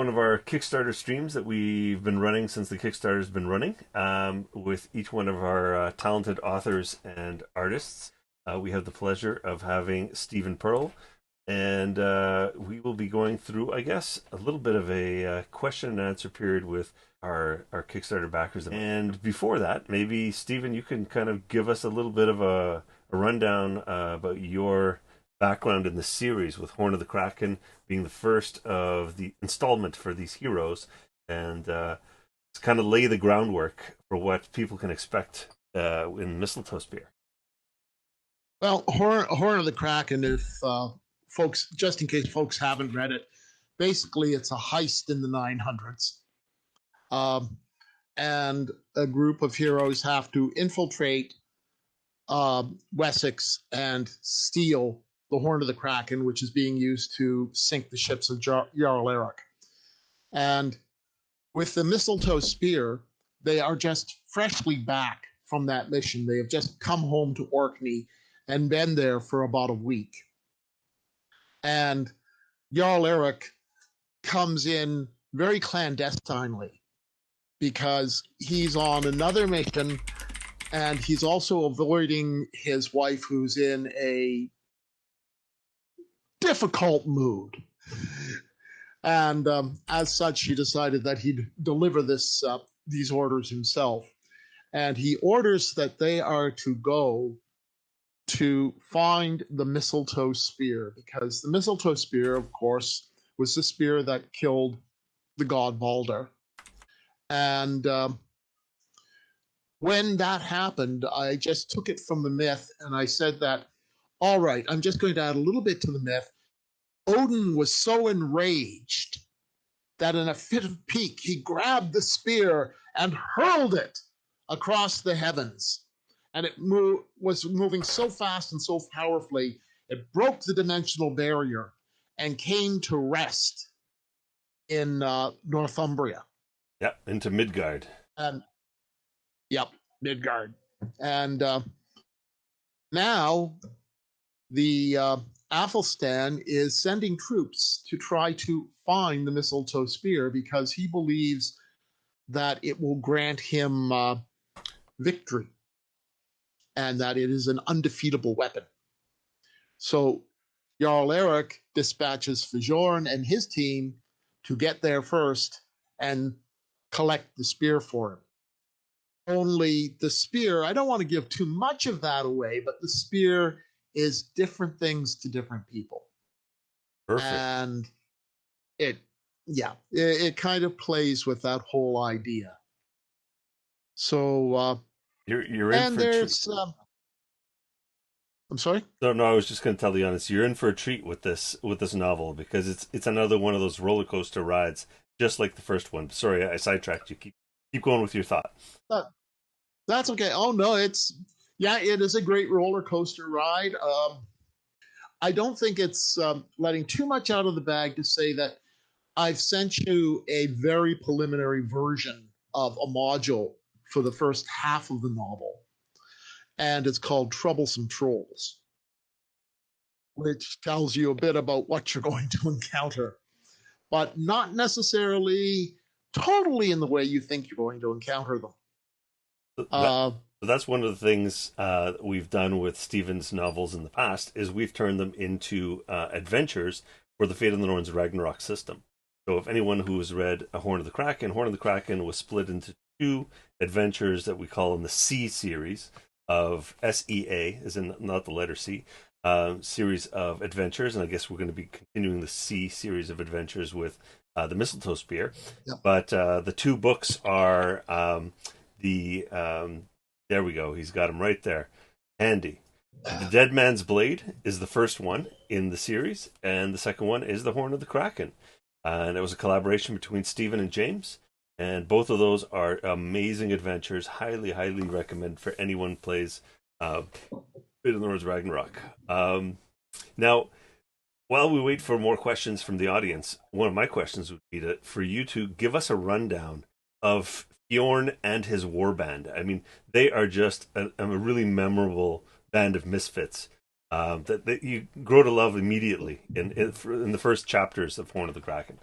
one of our Kickstarter streams that we've been running since the Kickstarter's been running, with each one of our talented authors and artists. We have the pleasure of having Stephen Pearl, and we will be going through, I guess, a little bit of a question and answer period with our Kickstarter backers. And before that, maybe Stephen, you can kind of give us a little bit of a rundown about your background in the series, with Horn of the Kraken being the first of the installment for these heroes, and kind of lay the groundwork for what people can expect in Mistletoe Spear. Well, Horn of the Kraken, if folks, just in case folks haven't read it, basically it's a heist in the 900s. And a group of heroes have to infiltrate Wessex and steal the Horn of the Kraken, which is being used to sink the ships of Jarl Eric. And with the Mistletoe Spear, they are just freshly back from that mission. They have just come home to Orkney and been there for about a week. And Jarl Eric comes in very clandestinely because he's on another mission, and he's also avoiding his wife, who's in a difficult mood. And as such, he decided that he'd deliver these orders himself. And he orders that they are to go to find the Mistletoe Spear, because the Mistletoe Spear, of course, was the spear that killed the god Balder. And when that happened, I just took it from the myth and I said that, all right, I'm just going to add a little bit to the myth. Odin was so enraged that in a fit of pique, he grabbed the spear and hurled it across the heavens. And it was moving so fast and so powerfully, it broke the dimensional barrier and came to rest in Northumbria. Yep, into Midgard. Yep, Midgard. And now the Athelstan is sending troops to try to find the Mistletoe Spear, because he believes that it will grant him victory and that it is an undefeatable weapon. So Jarl Eric dispatches Fjorn and his team to get there first and collect the spear for him. Only the spear, I don't want to give too much of that away, but the spear is different things to different people. Perfect. And it kind of plays with that whole idea. So you're in and for there's I'm sorry? No, I was just going to tell the audience you're in for a treat with this novel, because it's another one of those roller coaster rides, just like the first one. Sorry, I sidetracked you. Keep going with your thought. That's okay. Oh no, it is a great roller coaster ride. I don't think it's letting too much out of the bag to say that I've sent you a very preliminary version of a module for the first half of the novel, and it's called Troublesome Trolls, which tells you a bit about what you're going to encounter, but not necessarily totally in the way you think you're going to encounter them. That's one of the things we've done with Stephen's novels in the past, is we've turned them into adventures for the Fate of the Norns Ragnarok system. So if anyone who has read Horn of the Kraken was split into two adventures that we call in the C series of SEA, as in not the letter C, series of adventures. And I guess we're going to be continuing the C series of adventures with the Mistletoe Spear. Yep. But the two books are there we go. He's got him right there. Handy. The Dead Man's Blade is the first one in the series, and the second one is the Horn of the Kraken. And it was a collaboration between Stephen and James, and both of those are amazing adventures. Highly, highly recommend for anyone who plays Fate of the Norns Ragnarok. Now, while we wait for more questions from the audience, one of my questions would be for you to give us a rundown of Bjorn and his warband. I mean, they are just a really memorable band of misfits that you grow to love immediately in the first chapters of Horn of the Kraken.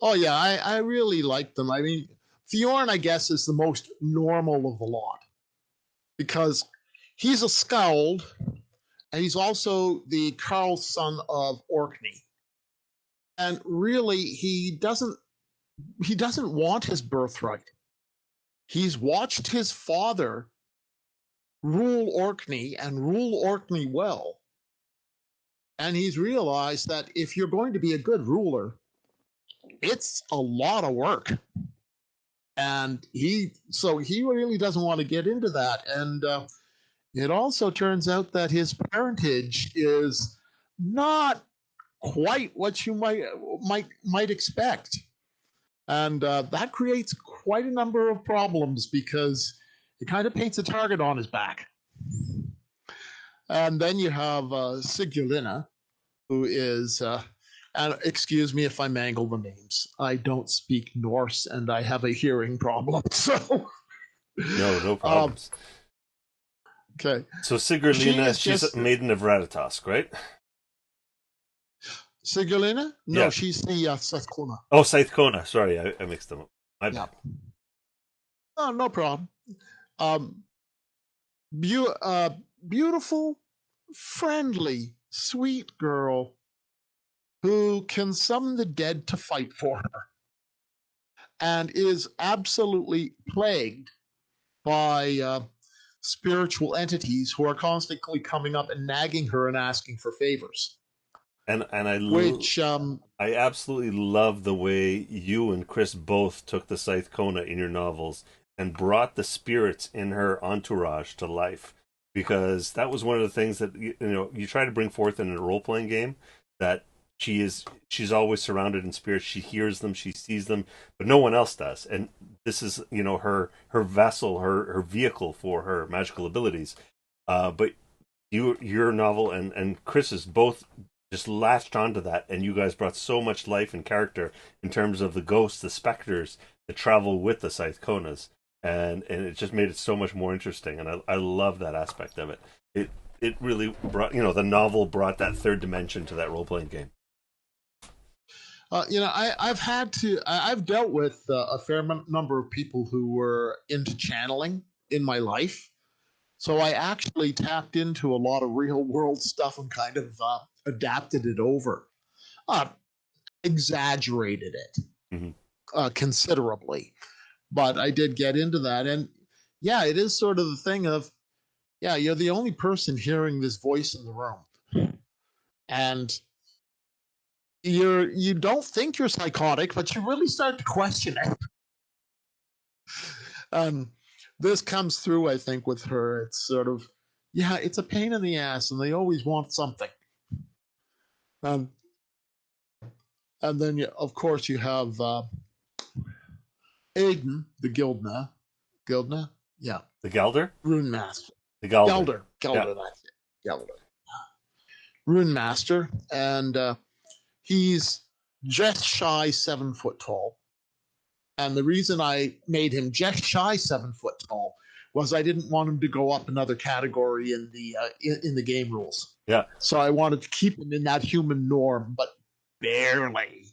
Oh yeah, I really like them. I mean, Fjorn, I guess, is the most normal of the lot because he's a skald and he's also the Carl son of Orkney. And really, he doesn't want his birthright. He's watched his father rule Orkney and rule Orkney well. And he's realized that if you're going to be a good ruler, it's a lot of work. And he really doesn't want to get into that. And it also turns out that his parentage is not quite what you might expect. And that creates quite a number of problems because it kind of paints a target on his back. And then you have Sigurlinna, who is, and excuse me if I mangle the names. I don't speak Norse and I have a hearing problem. So, No um, problems. okay. So She Sigurlina, is she's a just maiden of Ratatosk, right? Sigurlinna? No, Yeah. she's the Sethkona. Oh, Scythecona. Sorry, I mixed them up. My Yeah. bad. Oh, no problem. Um, beau- uh, Beautiful, friendly, sweet girl who can summon the dead to fight for her and is absolutely plagued by spiritual entities who are constantly coming up and nagging her and asking for favors. And Which, I absolutely love the way you and Chris both took the Scythecona in your novels and brought the spirits in her entourage to life, because that was one of the things that you try to bring forth in a role playing game, that she's always surrounded in spirits. She hears them, she sees them, but no one else does. And this is her vessel, her vehicle for her magical abilities. But your novel and Chris's both just latched onto that, and you guys brought so much life and character in terms of the ghosts, the specters that travel with the Scytheconas, and it just made it so much more interesting. And I love that aspect of it. It really brought, the novel brought that third dimension to that role playing game. I've dealt with a fair number of people who were into channeling in my life. So I actually tapped into a lot of real world stuff and kind of adapted it over, uh, exaggerated it Mm-hmm. considerably. But I did get into that. And yeah, it is sort of the thing of, yeah, you're the only person hearing this voice in the room. And you don't think you're psychotic, but you really start to question it. Um, this comes through, I think, with her. It's sort of, yeah, it's a pain in the ass, and they always want something. Um, and then, of course, you have Aiden, the Gildna, yeah, The Gelder, Rune Master, the Galder, yeah. Gelder, that's it, Gelder, Rune Master, and he's just shy 7 foot tall. And the reason I made him just shy 7 foot tall was I didn't want him to go up another category in the game rules. Yeah. So I wanted to keep him in that human norm, but barely.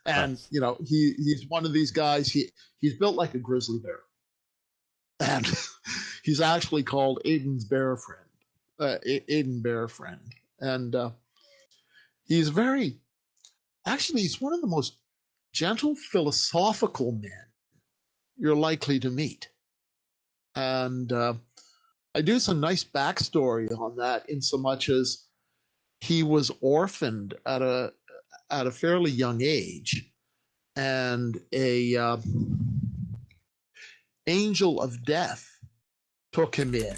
And Nice. he's one of these guys. He's built like a grizzly bear, and he's actually called Aiden's bear friend, Aiden Bear Friend, and he's very actually he's one of the most gentle, philosophical men you're likely to meet. And I do some nice backstory on that, in so much as he was orphaned at a fairly young age, and a angel of death took him in,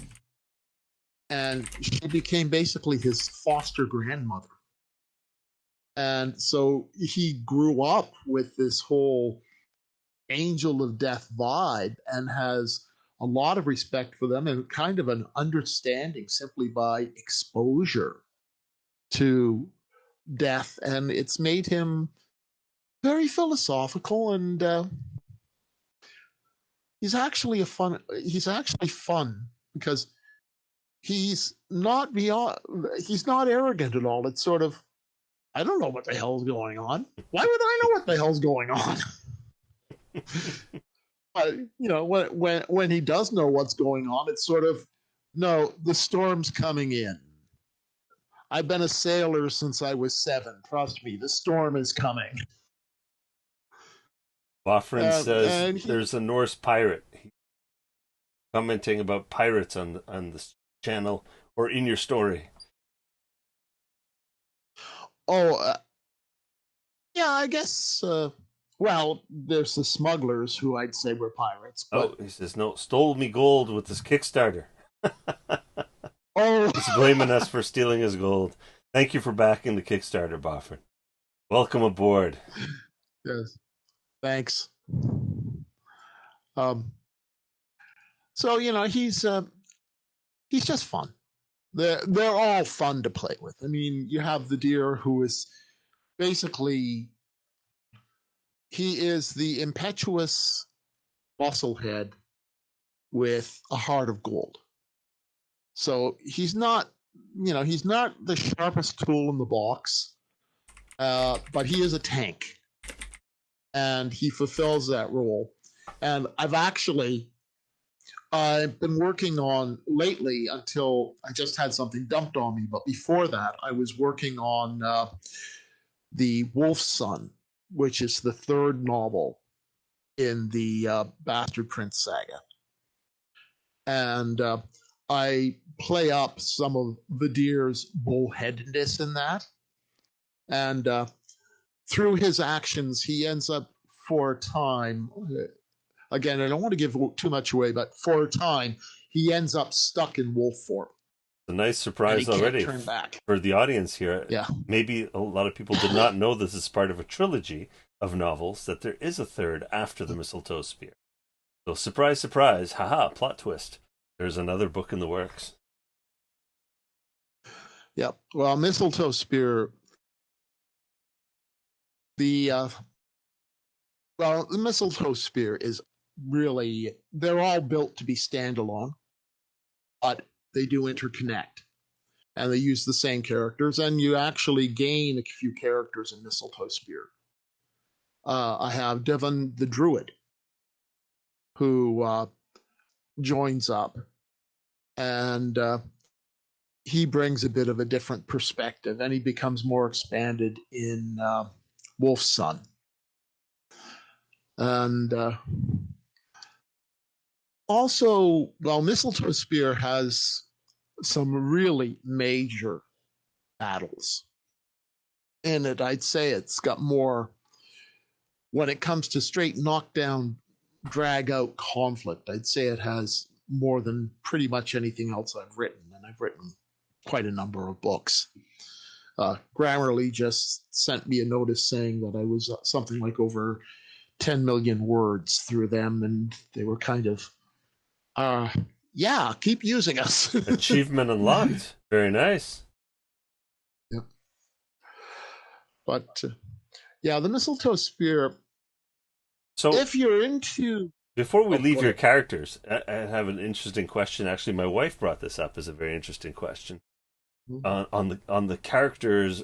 and she became basically his foster grandmother. And so he grew up with this whole angel of death vibe and has a lot of respect for them and kind of an understanding simply by exposure to death. And it's made him very philosophical, and he's actually fun because he's not arrogant at all. It's sort of, I don't know what the hell's going on. Why would I know what the hell's going on. But when he does know what's going on, it's sort of, no, the storm's coming in. I've been a sailor since I was 7. Trust me, the storm is coming. Bofrin says And he, there's a Norse pirate commenting about pirates on this channel or in your story. oh, yeah, I guess. Well, there's the smugglers who I'd say were pirates, Oh, but he says no, stole me gold with this Kickstarter. oh, He's blaming us for stealing his gold. Thank you for backing the Kickstarter, Bofrin. Welcome aboard. yes, thanks. Um, so he's just fun. They're all fun to play with. I mean, you have the deer who is basically he is the impetuous musclehead with a heart of gold. So he's not the sharpest tool in the box, but he is a tank, and he fulfills that role. And I've been working on lately until I just had something dumped on me. But before that, I was working on the Wolf's Son, which is the third novel in the Bastard Prince saga, and I play up some of Vadier's bullheadedness in that, and through his actions, he ends up for a time. Again, I don't want to give too much away, but for a time, he ends up stuck in wolf form, A nice and he surprise can't already turn back. for the audience here. Yeah. Maybe a lot of people did not know this is part of a trilogy of novels, that there is a third after the Mistletoe Spear. So surprise, surprise, haha, plot twist. There's another book in the works. Yeah. Well, Mistletoe Spear, the the Mistletoe Spear is really, they're all built to be standalone, but they do interconnect. And they use the same characters, and you actually gain a few characters in Mistletoe Spear. I have Devon the Druid, who joins up, and he brings a bit of a different perspective, and he becomes more expanded in Wolf's Son. And also, well, Mistletoe Spear has some really major battles in it. I'd say it's got more, when it comes to straight knockdown, drag out conflict, I'd say it has more than pretty much anything else I've written. And I've written quite a number of books. Grammarly just sent me a notice saying that I was something like over 10 million words through them, and they were kind of, yeah, keep using us. Achievement unlocked. Very nice. Yep. But yeah, the Mistletoe Spear, So if you're into. before we Oh, leave go your ahead. characters, I have an interesting question. Actually, my wife brought this up as a very interesting question. On the characters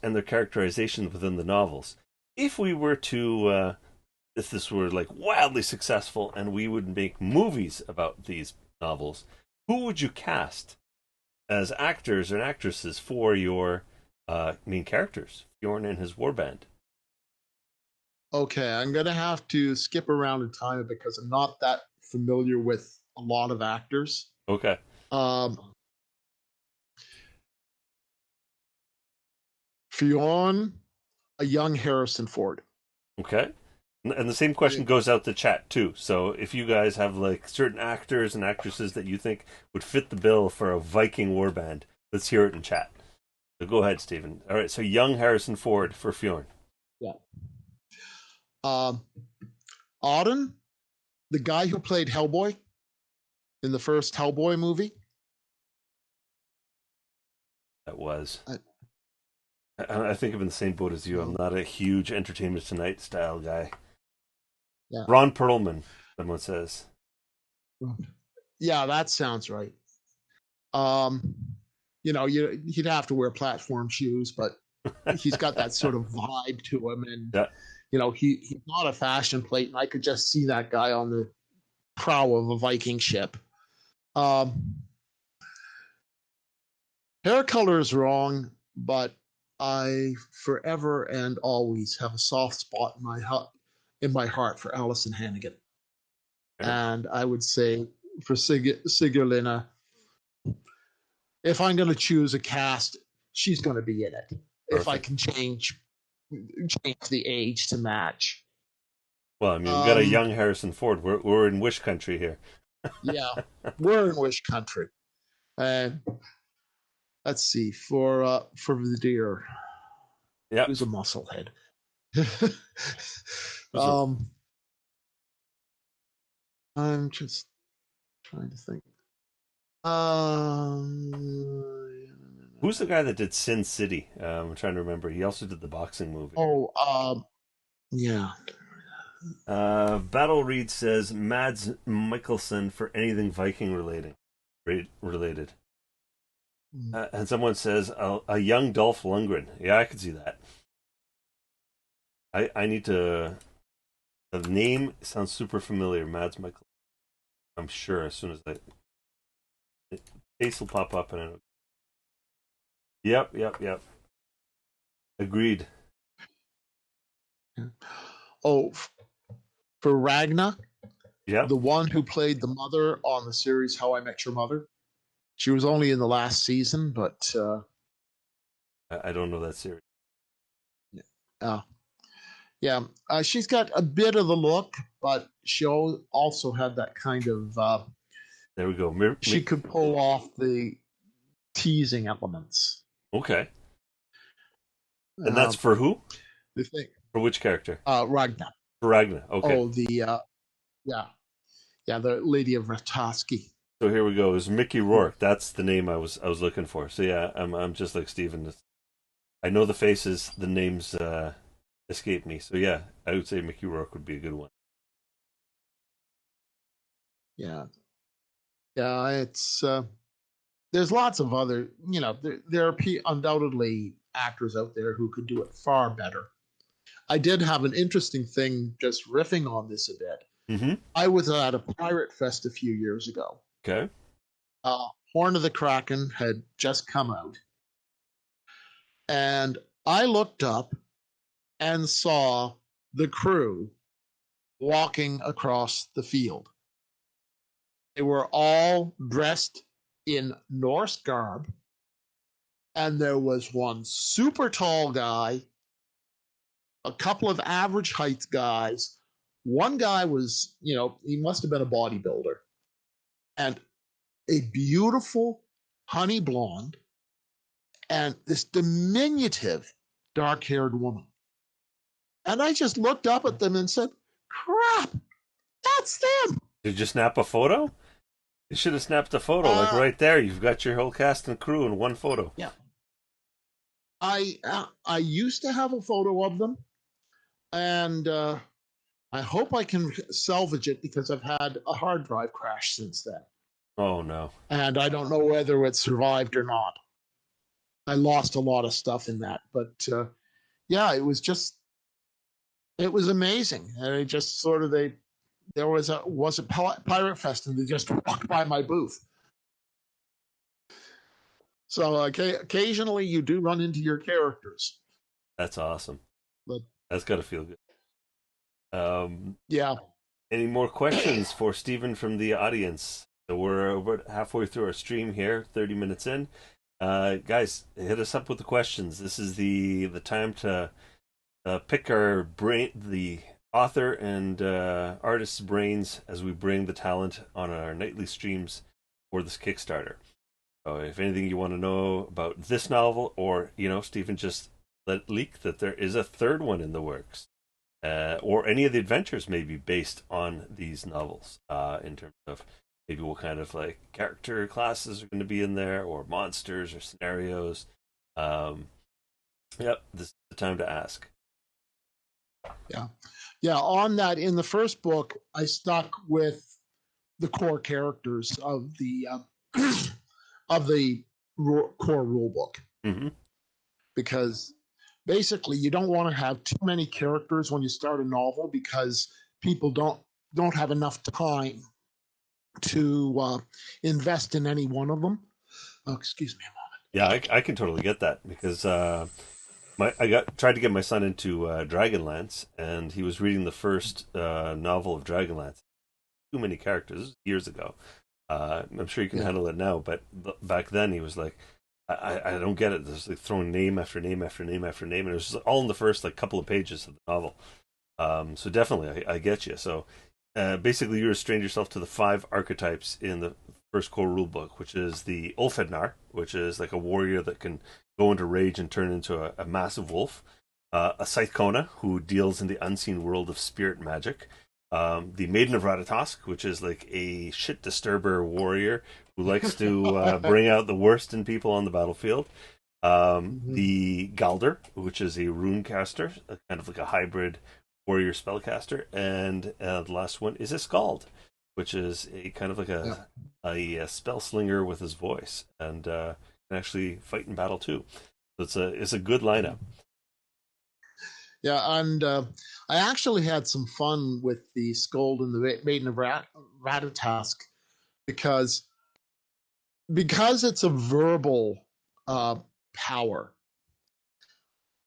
and their characterization within the novels. If we were to if this were like wildly successful and we would make movies about these novels, who would you cast as actors and actresses for your main characters, Bjorn and his warband? Okay, I'm gonna have to skip around in time because I'm not that familiar with a lot of actors. Okay. Um, Fionn, a young Harrison Ford. Okay. And the same question goes out to chat too. So if you guys have like certain actors and actresses that you think would fit the bill for a Viking warband, let's hear it in chat. So go ahead, Stephen. All right. So young Harrison Ford for Fjorn. Yeah. Um, Auden, the guy who played Hellboy in the first Hellboy movie. That was. I, I think I'm in the same boat as you. I'm not a huge Entertainment Tonight style guy. yeah. Ron Perlman, someone says. Yeah, that sounds right. Um, he'd have to wear platform shoes, but he's got that sort of vibe to him, and Yeah. he's not a fashion plate, and I could just see that guy on the prow of a Viking ship. Um, Hair color is wrong, but I forever and always have a soft spot in my heart for Alison Hannigan, and I would say for Sigurlina, if I'm going to choose a cast, she's going to be in it. If I Perfect. can change the age to match. Well, I mean, we got a Um, young Harrison Ford. We're in Wish country here. yeah, we're in Wish country. And let's see for the deer, Yep. who's a musclehead. Who's the um, I'm just trying to think. Who's the guy that did Sin City? I'm trying to remember. He also did the boxing movie. Oh, yeah. Battle Reed says Mads Mikkelsen for anything Viking related. And someone says a young Dolph Lundgren. Yeah, I could see that. I need to. The name sounds super familiar. Mads Mikkelsen. I'm sure as soon as face will pop up and I know. Yep. Agreed. Oh, for Ragna, Yep. the one who played the mother on the series How I Met Your Mother. She was only in the last season, but I don't know that series. uh, yeah, she's got a bit of the look, but she also had that kind of. There we go. She could pull off the teasing elements. Okay. And that's Uh, for who? the thing, For which character? Ragna. For Ragnar. Okay. Oh, yeah, yeah, the Lady of Ratoski. So here we go. Is Mickey Rourke? That's the name I was looking for. So yeah, I'm just like Steven. I know the faces, the names escape me. So yeah, I would say Mickey Rourke would be a good one. Yeah, yeah, it's there's lots of other, there are undoubtedly actors out there who could do it far better. I did have an interesting thing just riffing on this a bit. Mm-hmm. I was at a pirate fest a few years ago. Okay. Horn of the Kraken had just come out, and I looked up and saw the crew walking across the field. They were all dressed in Norse garb, and there was one super tall guy, a couple of average height guys. One guy was, he must have been a bodybuilder, and a beautiful honey blonde, and this diminutive dark haired woman. And I just looked up at them and said, crap, that's them. Did you snap a photo? You should have snapped a photo. Like Uh, right there, you've got your whole cast and crew in one photo. yeah. I used to have a photo of them, and I hope I can salvage it because I've had a hard drive crash since then, Oh no. and I don't know whether it survived or not. I lost a lot of stuff in that, but yeah, it was amazing, and it just sort of there was a pirate fest, and they just walked by my booth. So occasionally you do run into your characters, That's awesome. but That's got to feel good. yeah, Any more questions for Stephen from the audience? So we're about halfway through our stream here, 30 minutes in. Guys, hit us up with the questions. This is the time to pick our brain, the author and artist's brains as we bring the talent on our nightly streams for this Kickstarter. So if anything you want to know about this novel, or Stephen just let leak that there is a third one in the works, or any of the adventures may be based on these novels, in terms of maybe what kind of like character classes are going to be in there, or monsters or scenarios. Um, yep, this is the time to ask. yeah, yeah. On that, in the first book, I stuck with the core characters of the of the core rule book Mm-hmm. because basically you don't want to have too many characters when you start a novel because people don't have enough time to invest in any one of them. Oh, excuse me. Yeah, I can totally get that because I got tried to get my son into Dragonlance, and he was reading the first novel of Dragonlance. Too many characters. This was years ago. I'm sure you can Yeah. handle it now, but back then he was like, I don't get it. There's like throwing name after name after name after name, and it was just all in the first like couple of pages of the novel. So definitely, I get you. So basically, you restrained yourself to the five archetypes in the first core rule book, which is the Ulfednar, which is like a warrior that can go into rage and turn into a massive wolf. A Scythecona, who deals in the unseen world of spirit magic. The Maiden of Ratatosk, which is like a shit disturber warrior who likes to bring out the worst in people on the battlefield. Mhm. The Galder, which is a rune caster, kind of like a hybrid warrior spellcaster, and the last one is a Scald, which is a kind of like Yeah. a spell slinger with his voice and can actually fight in battle too. So it's a good lineup. Yeah, and I actually had some fun with the Scold and the Maiden of Ratatask because it's a verbal uh, power.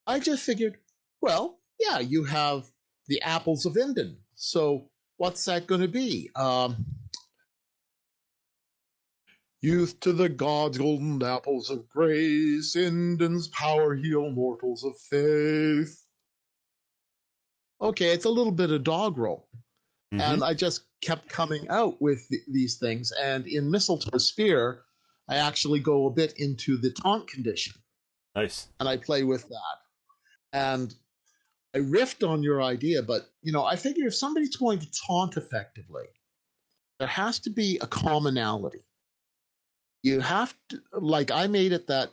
I just figured, well, yeah, you have the apples of Indon. So what's that going to be? Youth to the gods, golden apples of grace, Indon's power heal mortals of faith. Okay, it's a little bit of dog roll. Hmm. And I just kept coming out with these things. And in Mistletoe Spear, I actually go a bit into the taunt condition Nice. and I play with that. And I riffed on your idea, but I figure if somebody's going to taunt effectively, there has to be a commonality. You have to, like, I made it that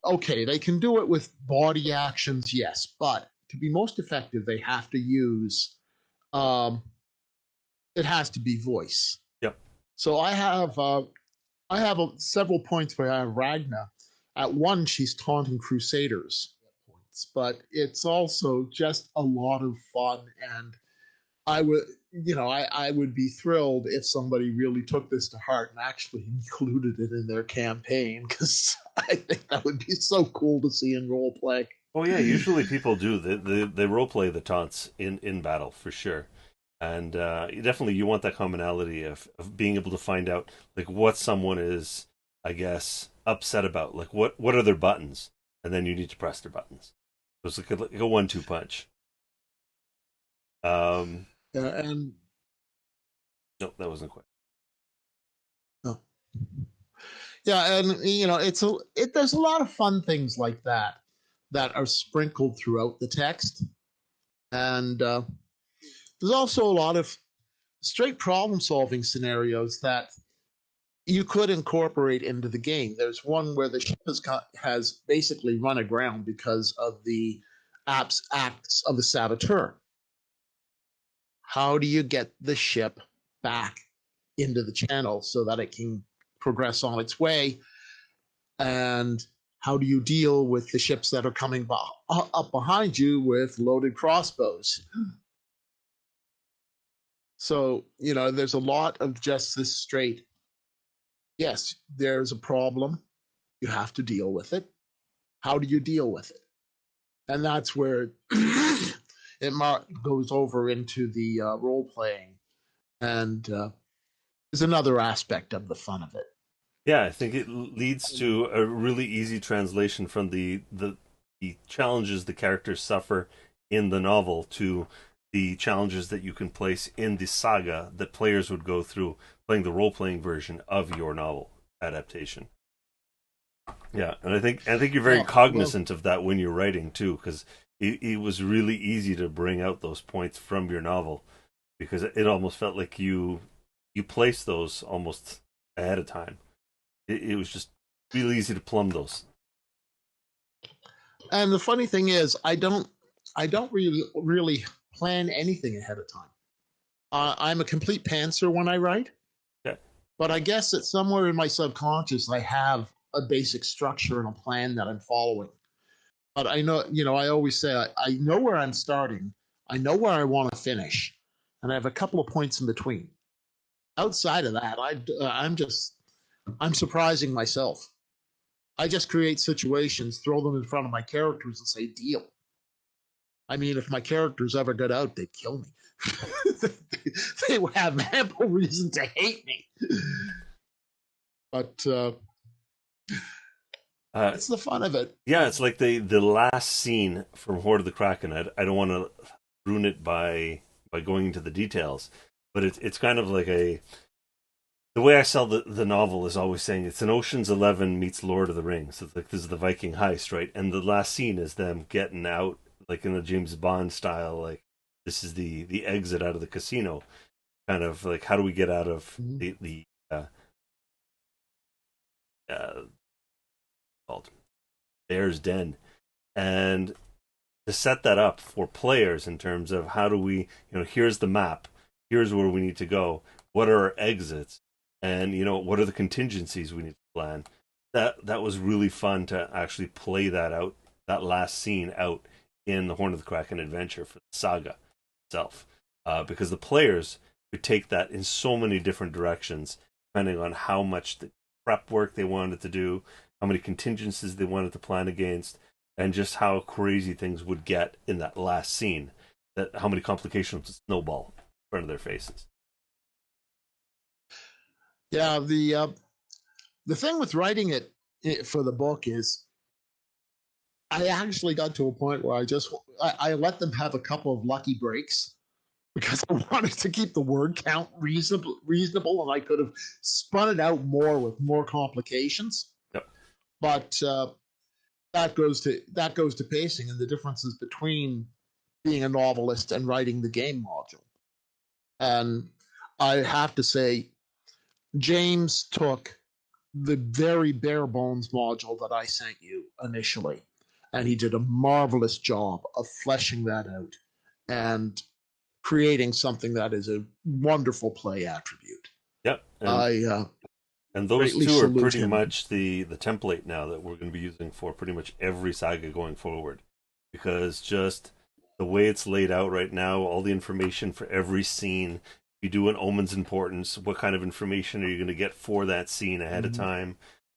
okay, they can do it with body actions, yes, but to be most effective, they have to use, um, it has to be voice. Yep. So I have several points where I have Ragna. At one, she's taunting Crusaders points, but it's also just a lot of fun, and I would, I would be thrilled if somebody really took this to heart and actually included it in their campaign because I think that would be so cool to see in role play. Oh yeah, usually people do. They role play the taunts in battle for sure. And definitely you want that commonality of being able to find out like what someone is, I guess, upset about. Like what are their buttons? And then you need to press their buttons. So it's like a 1-2 punch. Um And no, that wasn't quite. oh, yeah, and there's a lot of fun things like that that are sprinkled throughout the text, and there's also a lot of straight problem solving scenarios that you could incorporate into the game. There's one where the ship has basically run aground because of the acts of the saboteur. How do you get the ship back into the channel so that it can progress on its way? And how do you deal with the ships that are coming up behind you with loaded crossbows? So, there's a lot of just this straight, yes, there's a problem. You have to deal with it. How do you deal with it? And that's where goes over into the role playing, and is another aspect of the fun of it. Yeah, I think it leads to a really easy translation from the challenges the characters suffer in the novel to the challenges that you can place in the saga that players would go through playing the role playing version of your novel adaptation. Yeah, and I think you're very Yeah, well, cognizant of that when you're writing too, because it was really easy to bring out those points from your novel because it almost felt like you placed those almost ahead of time. It was just really easy to plumb those. and the funny thing is, I don't really plan anything ahead of time. I'm a complete pantser when I write, Yeah, but I guess that somewhere in my subconscious, I have a basic structure and a plan that I'm following. But I know, I always say I know where I'm starting, I know where I want to finish, and I have a couple of points in between. Outside of that, I'm surprising myself. I just create situations, throw them in front of my characters, and say, deal. I mean, if my characters ever got out, they'd kill me. They would have ample reason to hate me. But Uh, it's the fun of it. yeah, it's like the last scene from Horde of the Kraken. I don't want to ruin it by going into the details, but it's kind of like a the way I sell the novel is always saying it's an Ocean's 11 meets Lord of the Rings. It's like this is the Viking heist, right? And the last scene is them getting out, like in the James Bond style, like this is the exit out of the casino, kind of like how do we get out of Mhm. the uh called Bear's Den, and to set that up for players in terms of how do we, here's the map, here's where we need to go, what are our exits, and what are the contingencies we need to plan. That was really fun to actually play that out, that last scene out in the Horn of the Kraken adventure for the saga itself, because the players could take that in so many different directions depending on how much the prep work they wanted to do, how many contingencies they wanted to plan against, and just how crazy things would get in that last scene. That how many complications would snowball in front of their faces. Yeah, the thing with writing it for the book is I actually got to a point where I let them have a couple of lucky breaks because I wanted to keep the word count reasonable, and I could have spun it out more with more complications. Yep. But that goes to pacing and the differences between being a novelist and writing the game module. And I have to say, James took the very bare bones module that I sent you initially, and he did a marvelous job of fleshing that out and creating something that is a wonderful play attribute. Yep. I And those greatly two are salute pretty him. much the template now that we're going to be using for pretty much every saga going forward, because just the way it's laid out right now, all the information for every scene. You do an omen's importance. What kind of information are you going to get for that scene ahead of Mhm.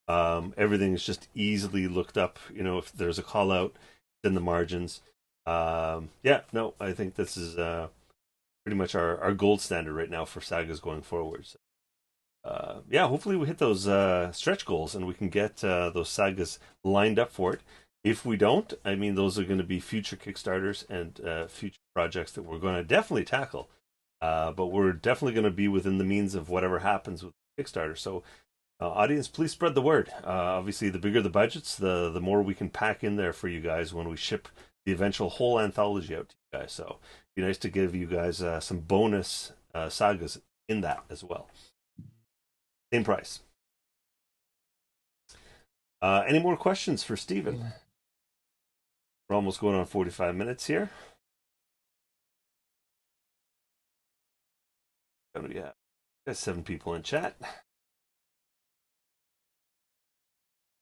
time? Everything is just easily looked up. If there's a call out, it's in the margins. Yeah, no, I think this is pretty much our gold standard right now for sagas going forward. So, yeah, hopefully we hit those stretch goals and we can get those sagas lined up for it. If we don't, I mean, those are going to be future Kickstarters and future projects that we're going to definitely tackle. But we're definitely going to be within the means of whatever happens with Kickstarter. So, audience, please spread the word. Obviously, the bigger the budgets, the more we can pack in there for you guys when we ship the eventual whole anthology out to you guys. So, it'd be nice to give you guys some bonus sagas in that as well. Same price. Any more questions for Steven? We're almost going on 45 minutes here. What do we have? Got 7 people in chat.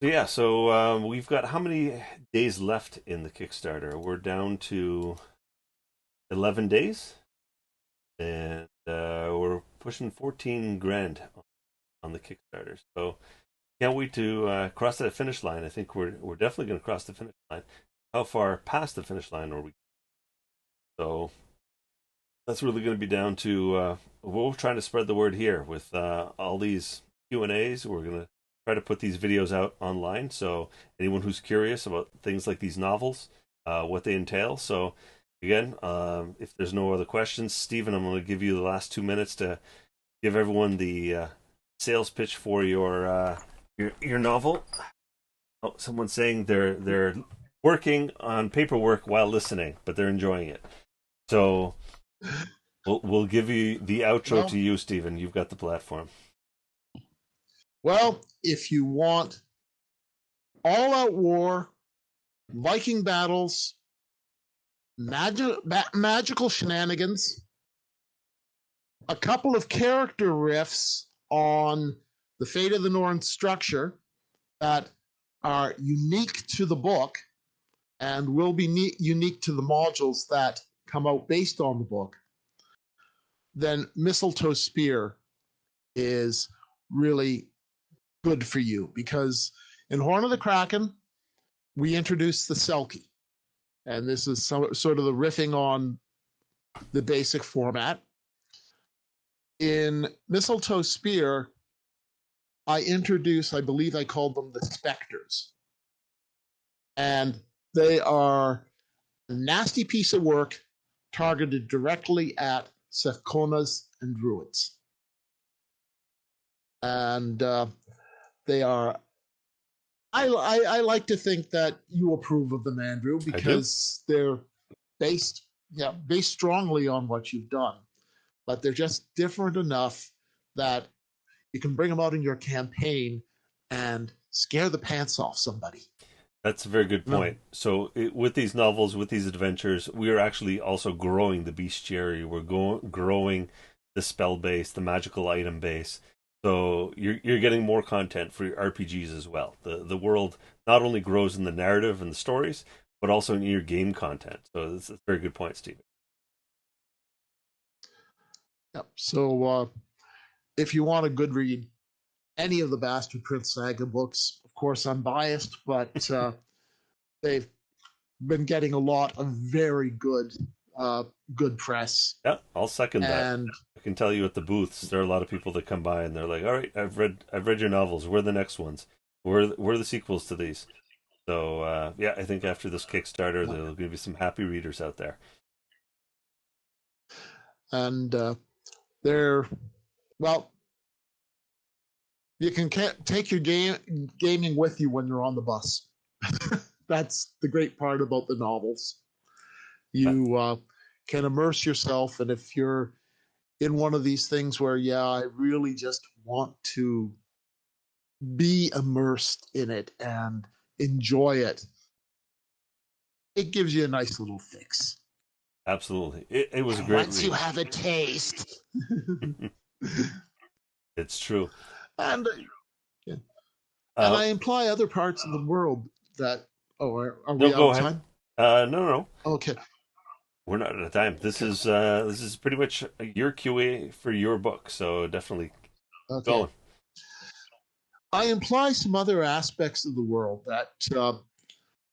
So yeah, so we've got how many days left in the Kickstarter? We're down to 11 days, and we're pushing 14 grand on the Kickstarter. So can't wait to cross that finish line. I think we're definitely going to cross the finish line. How far past the finish line are we? So that's really going to be down to we're trying to spread the word here with all these Q&As. We're going to try to put these videos out online, so anyone who's curious about things like these novels, what they entail. So again, if there's no other questions, Stephen, I'm going to give you the last 2 minutes to give everyone the sales pitch for your novel. Oh, someone's saying they're working on paperwork while listening, but they're enjoying it. So we'll give you the outro to Well, you, Stephen. You've got the platform. if you want all out war, Viking battles, magical shenanigans, a couple of character riffs on the Fate of the Norns structure that are unique to the book, and will be unique to the modules that come out based on the book, then Mistletoe Spear is really good for you because in Horn of the Kraken, we introduced the Selkie. And this is sort of the riffing on the basic format. In Mistletoe Spear, I believe I called them the Spectres. And they are a nasty piece of work targeted directly at Sefkonas and Druids. And they are I like to think that you approve of them, Andrew, I do. because they're based based strongly on what you've done, but they're just different enough that you can bring them out in your campaign and scare the pants off somebody. That's a very good No. point. So, with these novels, with these adventures, we are actually also growing the bestiary. We're growing the spell base, the magical item base. So you're getting more content for your RPGs as well. The world not only grows in the narrative and the stories, but also in your game content. So that's a very good point, Stephen. Yep. So if you want a good read, any of the Bastard Prince Saga books, of course, I'm biased, but they've been getting a lot of very uh, good press. Yeah, I'll second that. And I can tell you at the booths, there are a lot of people that come by and they're like, "All right, I've read your novels. Where are the next ones? Where are the sequels to these?" So yeah, I think after this Kickstarter, there'll going to be some happy readers out there. and they're well, you can take your gaming with you when you're on the bus. That's the great part about the novels. You can immerse yourself, and if you're in one of these things where, yeah, I really just want to be immersed in it and enjoy it, it gives you a nice little fix. Absolutely, it was a And great once you read. have a taste, It's true. and yeah. And Uh, I imply other parts of the world that. Oh, are no, we out go of ahead. time? No, no, Okay. we're not out of time. Okay. This is pretty much your QA for your book, so definitely Okay. going. I imply some other aspects of the world that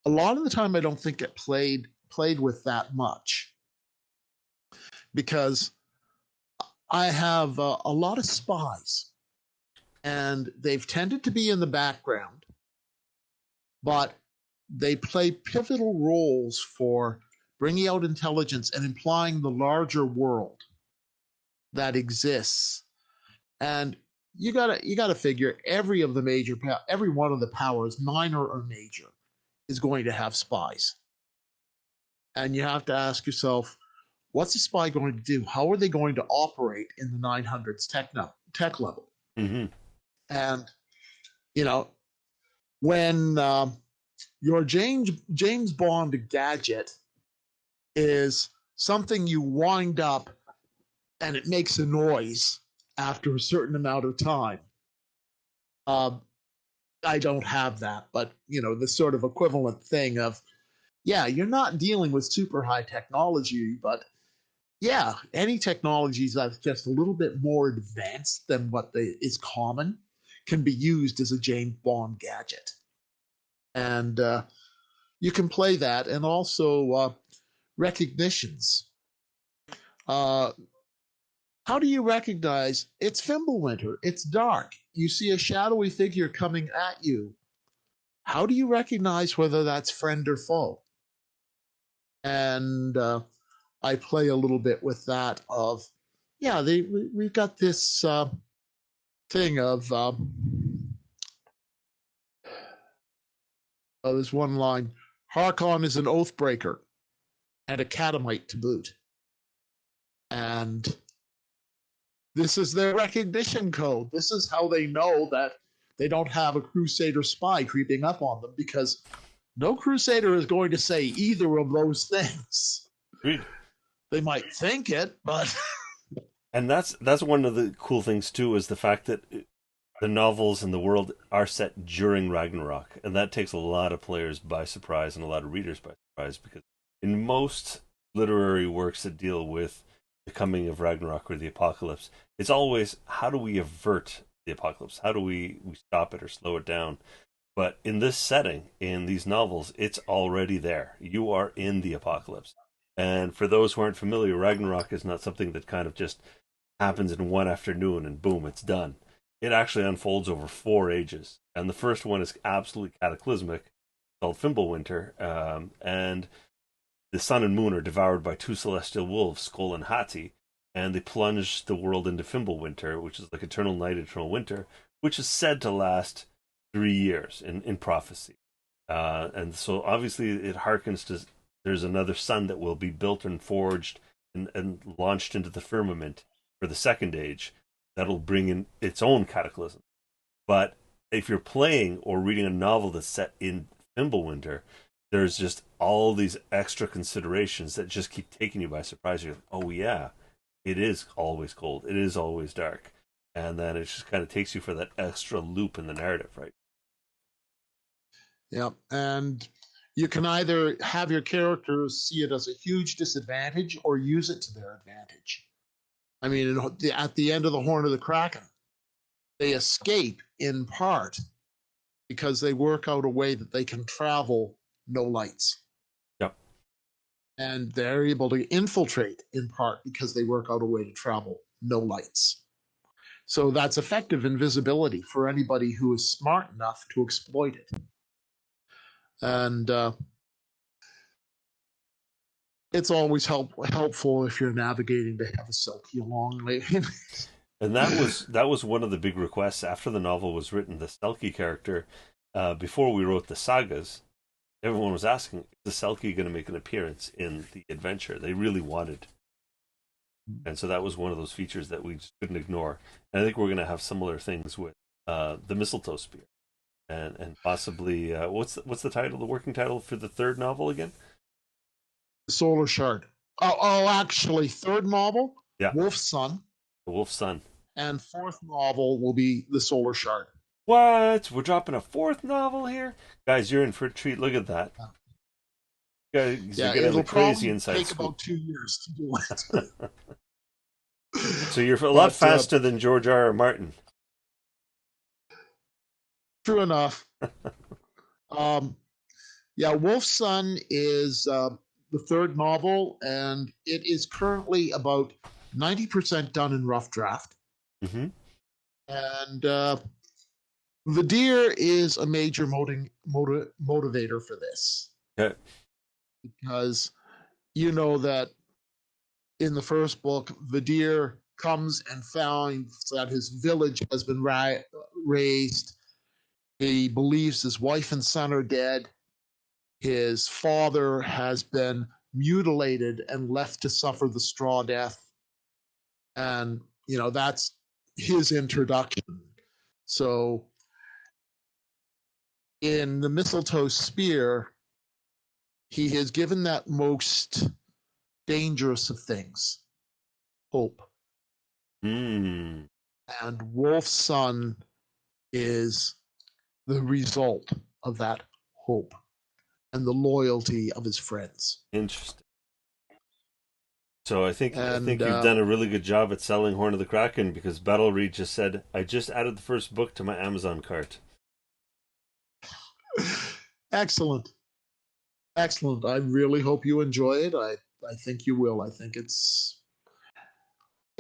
a lot of the time I don't think get played with that much because I have a lot of spies and they've tended to be in the background, but they play pivotal roles for bringing out intelligence and implying the larger world that exists. And you gotta figure every one of the powers, minor or major, is going to have spies. And you have to ask yourself, what's a spy going to do? How are they going to operate in the 900s tech level? Hmm. And you know, when your James Bond gadget is something you wind up and it makes a noise after a certain amount of time. Um, I don't have that, but the sort of equivalent thing of, yeah, you're not dealing with super high technology, but yeah, any technologies that's just a little bit more advanced than is common can be used as a James Bond gadget. And you can play that, and also recognitions. Uh, how do you recognize it's Fimbulwinter? It's dark. You see a shadowy figure coming at you. How do you recognize whether that's friend or foe? And I play a little bit with that of, yeah, we've got this thing of, there's one line, Harkon is an oath breaker and a catamite to boot. And this is their recognition code. This is how they know that they don't have a Crusader spy creeping up on them because no Crusader is going to say either of those things. Agreed. They might think it, but And that's one of the cool things too is the fact that the novels and the world are set during Ragnarok, and that takes a lot of players by surprise and a lot of readers by surprised because in most literary works that deal with the coming of Ragnarok or the apocalypse, it's always how do we avert the apocalypse? How do we stop it or slow it down? But in this setting, in these novels, it's already there. You are in the apocalypse. And for those who aren't familiar, Ragnarok is not something that kind of just happens in one afternoon and boom, it's done. It actually unfolds over 4 ages. And the first one is absolutely cataclysmic, called Fimbulwinter. And the sun and moon are devoured by two celestial wolves, Skoll and Hati, and they plunge the world into Fimbulwinter, which is like eternal night, eternal winter, which is said to last 3 years in prophecy. And so obviously it harkens to there's another sun that will be built and forged and launched into the firmament for the second age that'll bring in its own cataclysm. But if you're playing or reading a novel that's set in Fimbulwinter, there's just all these extra considerations that just keep taking you by surprise. You're like, oh yeah, it is always cold. It is always dark. And then it just kind of takes you for that extra loop in the narrative, right? Yeah, and you can either have your characters see it as a huge disadvantage or use it to their advantage. I mean, at the end of the Horn of the Kraken, they escape in part because they work out a way that they can travel no lights. Yep. And they're able to infiltrate in part because they work out a way to travel no lights. So that's effective invisibility for anybody who is smart enough to exploit it. And it's always helpful if you're navigating to have a Selkie along. And that was one of the big requests after the novel was written. The Selkie character, before we wrote the sagas, everyone was asking, is the Selkie going to make an appearance in the adventure? They really wanted. And so that was one of those features that we just couldn't ignore. And I think we're going to have similar things with the mistletoe spear, and possibly what's the title, the working title for the third novel again? Solar Shard. Actually, third novel, Yeah, Wolf's Son, the Wolf's Son. and fourth novel will be the Solar Shard. What? We're dropping a fourth novel here, guys. You're in for a treat. Look at that. Guys, Yeah, you're getting it'll the crazy probably inside take scoop. about 2 years to do it. So you're a lot But faster than George R. R. Martin. true enough. Um, yeah, Wolf's Son is the third novel, and it is currently about 90% done in rough draft. Mm-hmm. And the deer is a major motivator for this. Okay. Because you know that in the first book, Vidir comes and finds that his village has been razed. He believes his wife and son are dead. His father has been mutilated and left to suffer the straw death. And, that's his introduction. So in the mistletoe spear, he has given that most dangerous of things, hope. Mm. And Wolf's Son is the result of that hope and the loyalty of his friends. Interesting. So I think And you've done a really good job at selling Horn of the Kraken because Battle Reed just said, I just added the first book to my Amazon cart. excellent. Excellent. I really hope you enjoy it. I think you will. I think it's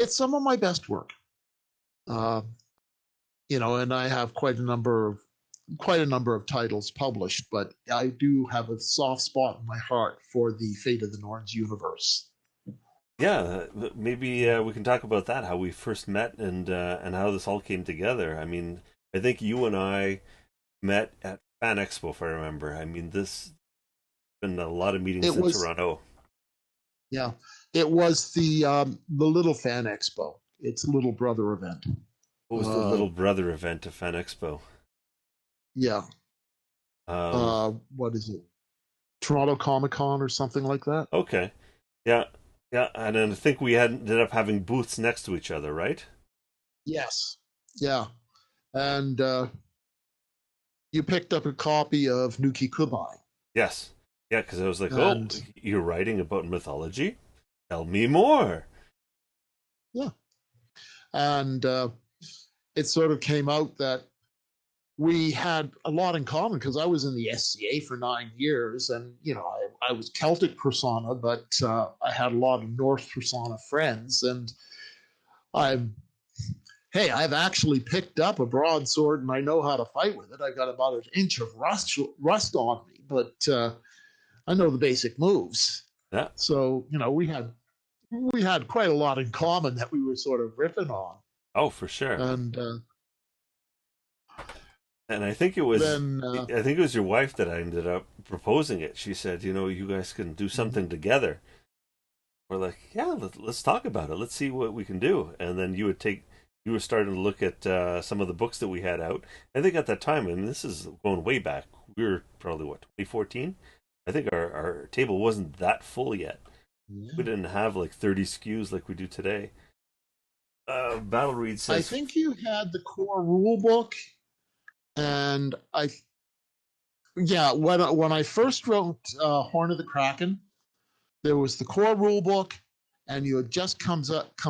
some of my best work. Uh, and I have quite a number of titles published, but I do have a soft spot in my heart for the Fate of the Norns universe. Yeah, maybe we can talk about that, how we first met and how this all came together. I mean, I think you and I met at Fan Expo, if I remember. I mean, this been a lot of meetings It in was Toronto. Yeah, it was the Little Fan Expo. It's a little brother event. What was the Uh, little brother event of Fan Expo? yeah. Um, What is it? Toronto Comic Con or something like that. okay, yeah, yeah, and then I think we had ended up having booths next to each other, right? Yes. Yeah. And you picked up a copy of Nuki Kubai. Yes, Yeah, because I was like, oh, And you're writing about mythology? Tell me more. yeah, and it sort of came out that we had a lot in common because I was in the SCA for 9 years, and I was Celtic persona, but I had a lot of Norse persona friends, and I'm I've actually picked up a broadsword and I know how to fight with it. I got about an inch of rust on me, but I know the basic moves. Yeah. So we had quite a lot in common that we were sort of riffing on, Oh, for sure. and And I think it was, then I think it was your wife that I ended up proposing it. She said, you guys can do something together. We're like, yeah, let's talk about it. Let's see what we can do. And then you were starting to look at some of the books that we had out. I think at that time, and this is going way back, we were probably, what, 2014? I think our table wasn't that full yet. We yeah. didn't have like 30 SKUs like we do today. Battle Read I says, think you had the core rule book, and when I first wrote Horn of the Kraken, there was the core rule book, and you had just come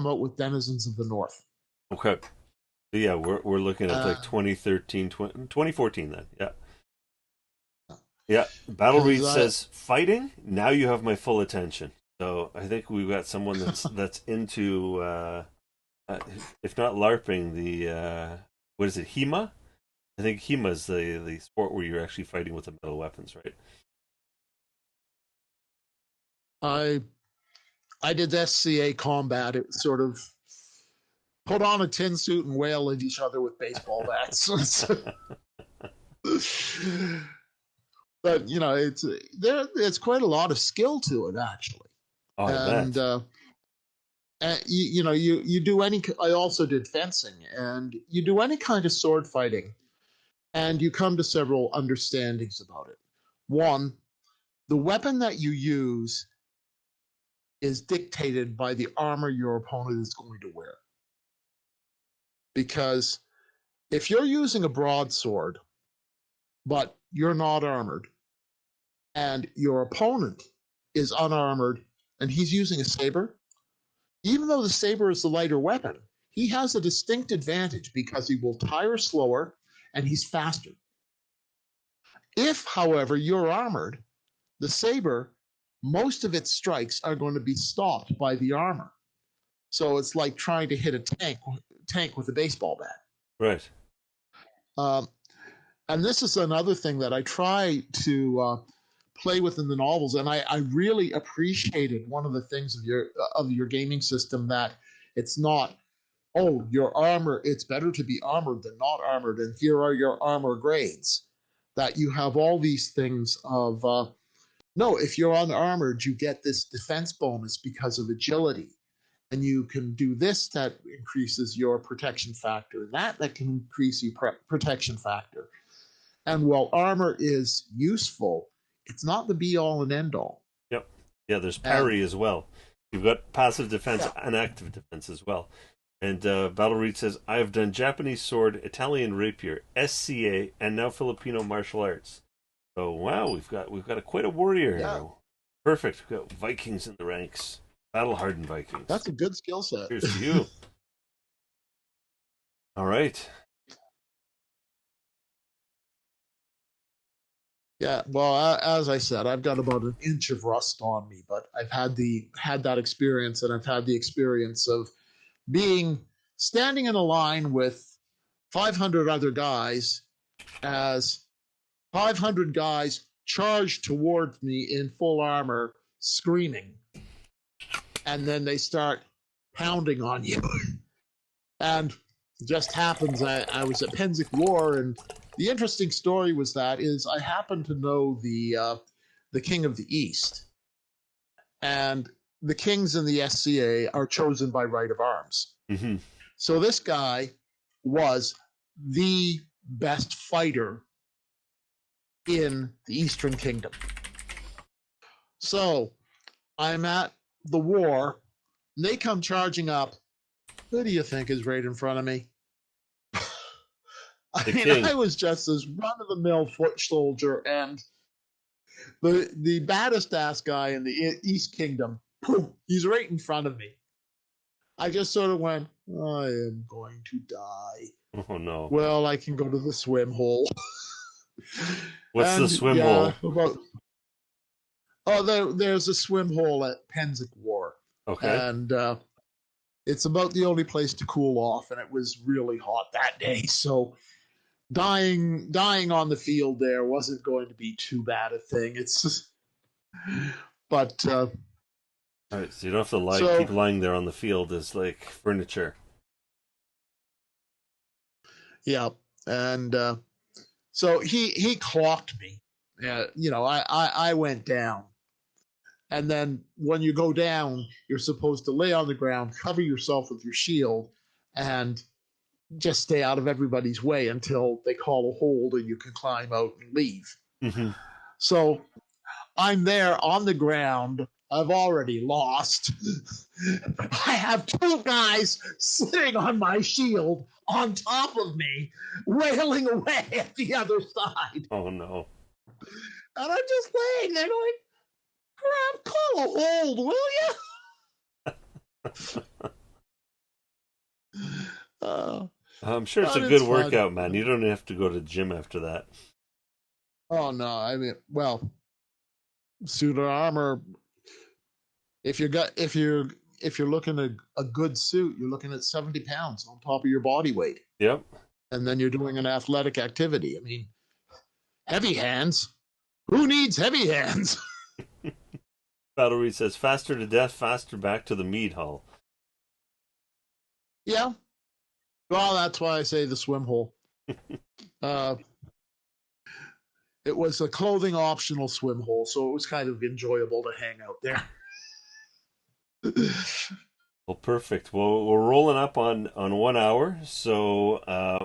out with Denizens of the North. okay. Yeah, we're looking at like Uh, 2013, 2014 then. Yeah. Yeah. Battle because Read I says fighting. Now you have my full attention. So I think we've got someone that's into if not LARPing, the what is it, HEMA? I think HEMA is the sport where you're actually fighting with the metal weapons, right? I I did SCA combat. It sort of put on a tin suit and wail at each other with baseball bats. But it's quite a lot of skill to it actually, Oh, I and bet. you do any. I also did fencing, and you do any kind of sword fighting, and you come to several understandings about it. One, the weapon that you use is dictated by the armor your opponent is going to wear. Because if you're using a broadsword, but you're not armored, and your opponent is unarmored and he's using a saber, even though the saber is the lighter weapon, he has a distinct advantage because he will tire slower and he's faster. If, however, you're armored, the saber, most of its strikes are going to be stopped by the armor. So it's like trying to hit a tank with a baseball bat. Right. Um, and this is another thing that I try to play with in the novels, and I really appreciated one of the things of your gaming system that it's not, oh, your armor, it's better to be armored than not armored, and here are your armor grades. That you have all these things of no, if you're unarmored, you get this defense bonus because of agility, and you can do this that increases your protection factor, and that can increase your protection factor. And while armor is useful, it's not the be all and end all. Yep. Yeah, there's And parry as well. You've got passive defense yeah, and active defense as well. And Battle Reed says, I have done Japanese sword, Italian rapier, SCA, and now Filipino martial arts. So wow, we've got quite a warrior yeah, here. Perfect. We've got Vikings in the ranks. Battle hardened Vikings. that's a good skill set. Cheers to you. All right. Yeah, well, as I said, I've got about an inch of rust on me, but I've had that experience, and I've had the experience of being standing in a line with 500 other guys as 500 guys charge towards me in full armor, screaming, and then they start pounding on you. And just happens I was at Penzic War, and the interesting story was that is I happen to know the King of the East, and the kings in the SCA are chosen by right of arms. Mm-hmm. So this guy was the best fighter in the Eastern Kingdom. So I'm at the war, and they come charging up. Who do you think is right in front of me? I The mean, king. I was just this run of the mill foot soldier, and The baddest ass guy in the East Kingdom, poof, he's right in front of me. I just sort of went, I am going to die. Oh no. Well, I can go to the swim hole. What's the And swim yeah, hole? there's a swim hole at Penzic War, Okay. and it's about the only place to cool off, and it was really hot that day, so dying on the field there wasn't going to be too bad a thing. It's just, but All right, so you don't have to keep so lying there on the field as like furniture. yeah, and so he clocked me. I went down. And then when you go down, you're supposed to lay on the ground, cover yourself with your shield, and just stay out of everybody's way until they call a hold and you can climb out and leave. Hmm. So I'm there on the ground. I've already lost. I have two guys sitting on my shield on top of me, wailing away at the other side. Oh no. And I'm just laying there going, crap, call a hold, will you? Uh, I'm sure it's a but good it's fun. workout, man. You don't have to go to the gym after that. Oh no, I mean, well, suit of armor. If you're looking at a good suit, you're looking at 70 pounds on top of your body weight, Yep. and then you're doing an athletic activity. I mean, heavy hands. Who needs heavy hands? Battle Reed says, faster to death, faster back to the mead hall. Yeah. Well, that's why I say the swim hole. Uh, it was a clothing optional swim hole, so it was kind of enjoyable to hang out there. Well, perfect. Well, we're rolling up on 1 hour, so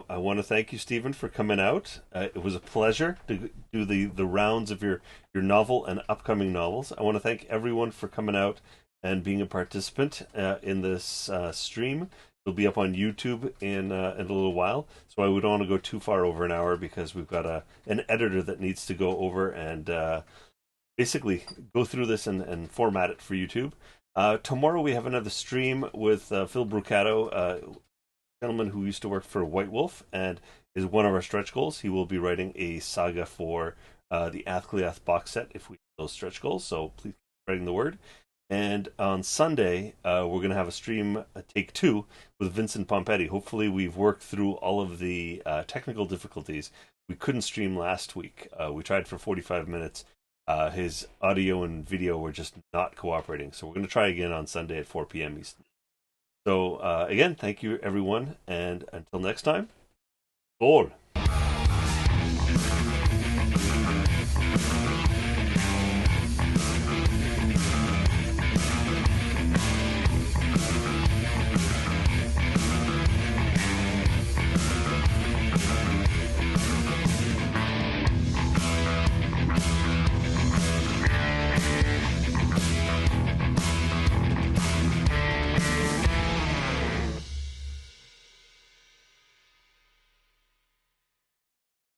I want to thank you, Stephen, for coming out. It was a pleasure to do the rounds of your novel and upcoming novels. I want to thank everyone for coming out and being a participant in this stream. It'll be up on YouTube in a little while, so I would want to go too far over an hour because we've got an editor that needs to go over and basically go through this and format it for YouTube. Tomorrow we have another stream with Phil Brucato, a gentleman who used to work for White Wolf and is one of our stretch goals. He will be writing a saga for the Athleath box set if we hit those stretch goals, so please keep spreading the word. And on Sunday, we're going to have a stream, take two, with Vincent Pompetti. Hopefully we've worked through all of the technical difficulties. We couldn't stream last week. We tried for 45 minutes. His audio and video were just not cooperating. So we're going to try again on Sunday at 4 p.m. Eastern. So again, thank you everyone, and until next time, Skål!